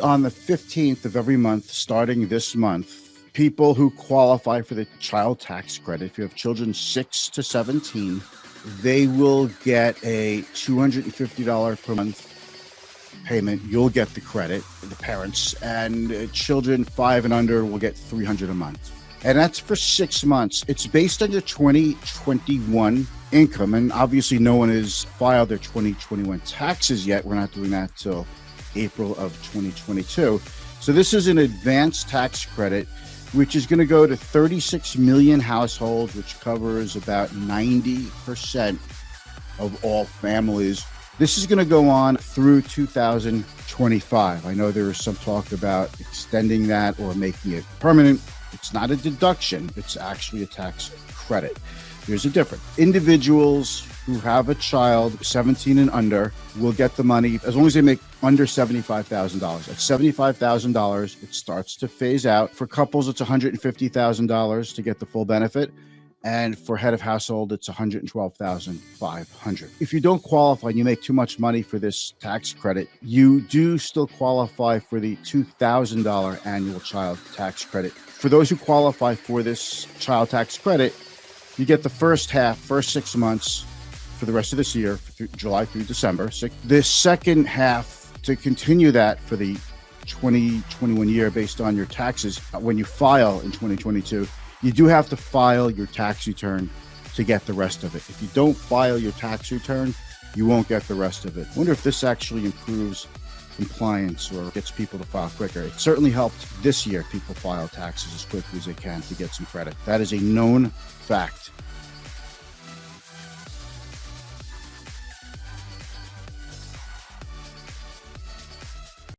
On the 15th of every month, starting this month, people who qualify for the child tax credit, if you have children 6 to 17, they will get a $250 per month payment. You'll get the credit, the parents, and children 5 and under will get $300 a month. And that's for 6 months. It's based on your 2021 income. And obviously, no one has filed their 2021 taxes yet. We're not doing that till April of 2022. So this is an advanced tax credit, which is going to go to 36 million households, which covers about 90% of all families. This is going to go on through 2025. I know there is some talk about extending that or making it permanent. It's not a deduction. It's actually a tax credit. There's a difference. Individuals who have a child 17 and under will get the money as long as they make under $75,000. At $75,000, it starts to phase out. For couples, it's $150,000 to get the full benefit. And for head of household, it's $112,500. If you don't qualify and you make too much money for this tax credit, you do still qualify for the $2,000 annual child tax credit. For those who qualify for this child tax credit, you get the first 6 months for the rest of this year, July through December. The second half, to continue that for the 2021 year based on your taxes, when you file in 2022, you do have to file your tax return to get the rest of it. If you don't file your tax return, you won't get the rest of it. I wonder if this actually improves compliance or gets people to file quicker. It certainly helped this year people file taxes as quickly as they can to get some credit. That is a known fact.